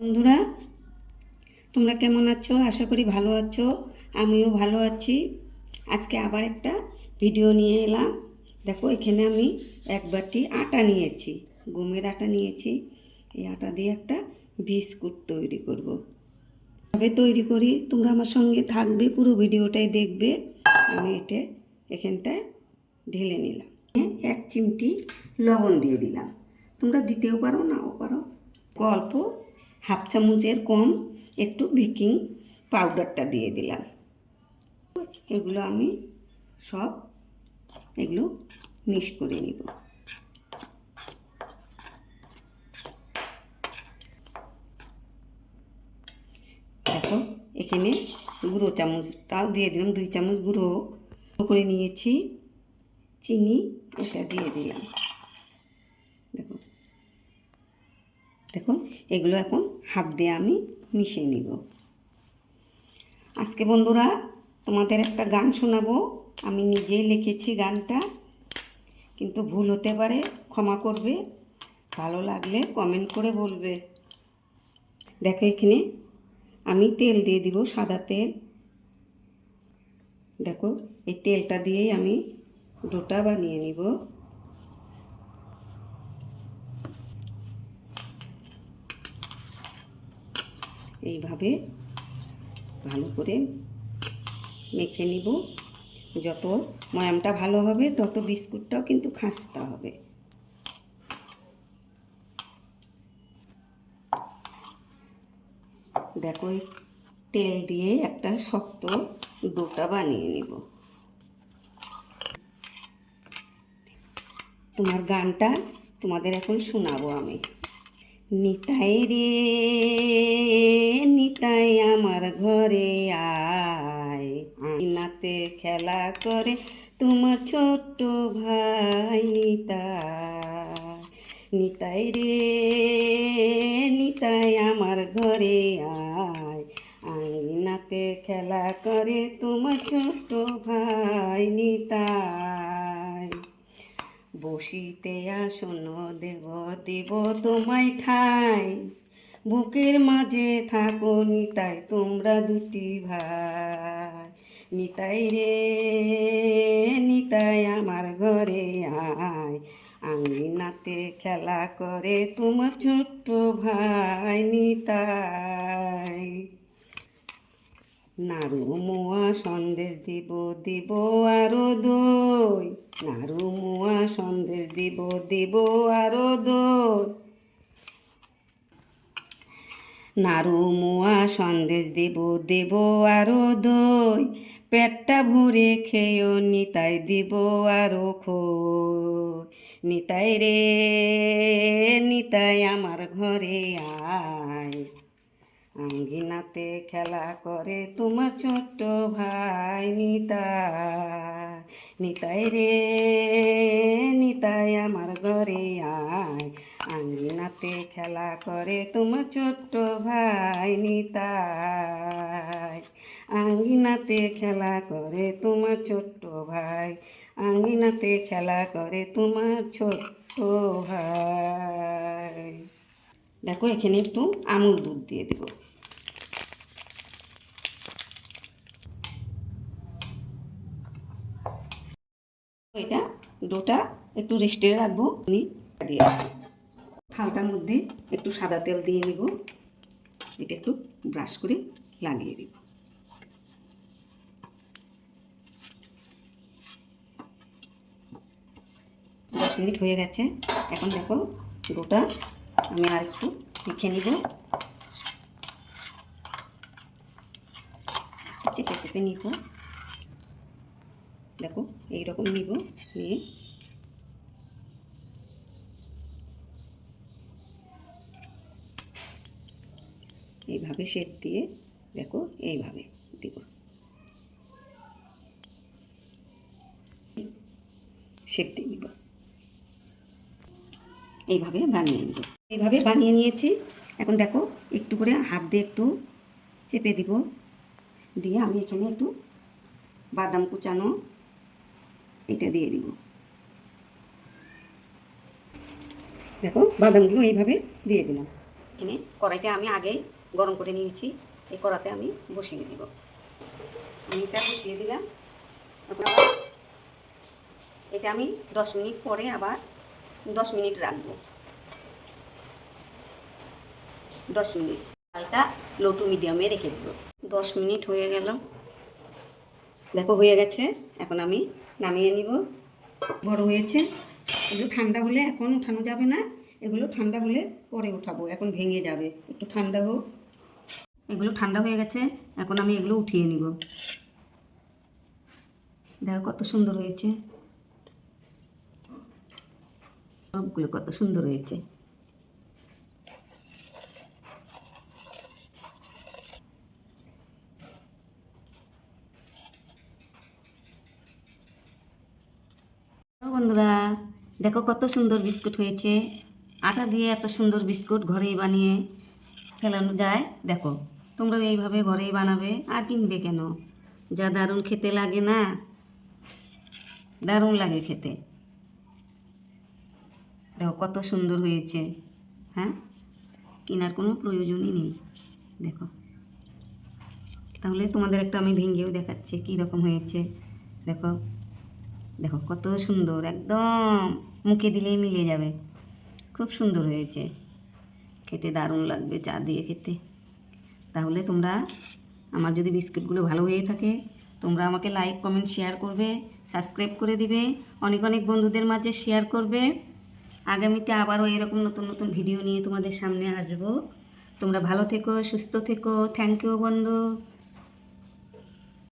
বন্ধুরা, তোমরা কেমন আছো? আশা করি ভালো আছো। আমিও ভালো আছি। আজকে আবার একটা ভিডিও নিয়ে এলাম। দেখো, এখানে আমি এক বাটি আটা নিয়েছি, গমের আটা নিয়েছি। এই আটা দিয়ে একটা বিস্কুট তৈরি করব। কিভাবে তৈরি করি তোমরা আমার সঙ্গে থাকবে, পুরো ভিডিওটাই দেখবে। আমি এখানটায় ঢেলে নিলাম। 1 চিমটি লবণ দিয়ে দিলাম। তোমরা দিতেও পারো, নাও পারো। অল্প হাফ চামচের কম একটু বেকিং পাউডারটা দিয়ে দিলাম। এগুলো আমি সব মিক্স করে নিব। দেখো, এখানে গুঁড়ো চামচটাও দিয়ে দিলাম, 2 চামচ গুঁড়ো করে নিয়েছি। চিনি এটা দিয়ে দিলাম। দেখো দেখো এগুলো এখন হাত দিয়ে আমি মিশিয়ে নিব। আজকে বন্ধুরা তোমাদের একটা গান শোনাবো। আমি নিজেই লিখেছি গানটা, কিন্তু ভুল হতে পারে, ক্ষমা করবে। ভালো লাগলে কমেন্ট করে বলবে। দেখো, এখানে আমি তেল দিয়ে দিব, সাদা তেল। দেখো, এই তেলটা দিয়েই আমি ডোটা বানিয়ে নিব। এইভাবে ভালো করে মেখে নিব। যত ময়ামটা ভালো হবে তত বিস্কুটটাও কিন্তু খাস্তা হবে। দেখো, এই তেল দিয়ে একটা শক্ত ডোটা বানিয়ে নিব। তোমার গানটা তোমাদের এখন শোনাবো আমি। নিতাই রে নিতাই আমার ঘরে আয়, আয়নাতে খেলা করে তোমার ছোট্ট ভাই নিতাই। নিতাই রে নিতাই আমার ঘরে আয়, আয়নাতে খেলা করে তোমার ছোট্ট ভাই নিতাই। বসিতে আসন দেব দেব তোমায় ঠাই, বুকের মাঝে থাকো নিতাই তোমরা দুটি ভাই। নিতাই রে নিতাই আমার ঘরে আয়, আঙিনাতে খেলা করে তোমার ছোট্ট ভাই নিতাই। নাড়ু মোয়া সন্দেশ দিব দিব আরো দই, নাড়ু মোয়া সন্দেশ দিব দিব আরো দই, নাড়ু মোয়া সন্দেশ দেব দেব আরো দই, পেটটা ভরে খেয়েও নিতাই দিব আরো খই। নিতাই রে নিতাই আমার ঘরে আয়, আঙ্গিনাতে খেলা করে তোমার ছোট্ট ভাই নিতাই। নিতাই রে নিতাই আমার ঘরে আয়, আঙ্গিনাতে খেলা করে তোমার ছোট্ট ভাই নিতাই। আঙ্গিনাতে খেলা করে তোমার ছোট্ট ভাই, আঙ্গিনাতে খেলা করে তোমার ছোট্ট ভাই। দেখো, এখানে একটু আমুল দুধ দিয়ে দেব। এটা ডোটা একটু রেস্টে রাখবো। দিয়ে থালটার মধ্যে একটু সাদা তেল দিয়ে নিব। এটা একটু ব্রাশ করে লাগিয়ে দিব। 10 মিনিট হয়ে গেছে। এখন দেখো, ডোটা আমি আর একটু মেখে নিব। চেপে চেপে নিব। দেখো, এইরকম নিব, নিয়ে এইভাবে শেপ দিয়ে, দেখো এইভাবে দিব, শেপ দিয়ে নিব। এইভাবে বানিয়ে নিব। এইভাবে বানিয়ে নিয়েছি। এখন দেখো, একটু করে হাত দিয়ে একটু চেপে দিব, দিয়ে আমি এখানে একটু বাদাম কুচানো এটা দিয়ে দিব। দেখো, বাদামগুলো এইভাবে দিয়ে দিলাম। এখানে কড়াইটা আমি আগেই গরম করে নিয়েছি, এই কড়াতে আমি বসিয়ে দিব। আমি এটা বসিয়ে দিলাম। এটা আমি 10 মিনিট পরে আবার 10 মিনিট রাখবো। 10 মিনিট চালটা লো টু মিডিয়ামে রেখে দেবো। 10 মিনিট হয়ে গেল, দেখো হয়ে গেছে। এখন আমি নামিয়ে নিব। বড় হয়েছে। এগুলো ঠান্ডা হলে এখন উঠানো যাবে না, এগুলো ঠান্ডা হলে পরে উঠাবো, এখন ভেঙে যাবে। একটু ঠান্ডা হোক। এগুলো ঠান্ডা হয়ে গেছে, এখন আমি এগুলো উঠিয়ে নিব। দেখো কত সুন্দর হয়েছে, সবগুলো কত সুন্দর হয়েছে। বন্ধুরা দেখো কত সুন্দর বিস্কুট হয়েছে। আটা দিয়ে এত সুন্দর বিস্কুট ঘরেই বানিয়ে ফেলানো যায়। দেখো তোমরা এইভাবে ঘরেই বানাবে, আর কিনবে কেন? যা দারুণ খেতে লাগে না, দারুণ লাগে খেতে। দেখো কত সুন্দর হয়েছে। হ্যাঁ, কেনার কোনো প্রয়োজনই নেই। দেখো, তাহলে তোমাদের একটা আমি ভেঙেও দেখাচ্ছি কী রকম হয়েছে। দেখো দেখো কত সুন্দর, একদম মুখে দিলেই মিলে যাবে। খুব সুন্দর হয়েছে, খেতে দারুণ লাগবে চা দিয়ে খেতে। তাহলে তোমরা, আমার যদি বিস্কুটগুলো ভালো হয়ে থাকে, তোমরা আমাকে লাইক কমেন্ট শেয়ার করবে, সাবস্ক্রাইব করে দিবে, অনেক অনেক বন্ধুদের মাঝে শেয়ার করবে। আগামীতে আবারও এরকম নতুন নতুন ভিডিও নিয়ে তোমাদের সামনে আসবো। তোমরা ভালো থেকো, সুস্থ থেকো। থ্যাংক ইউ বন্ধু।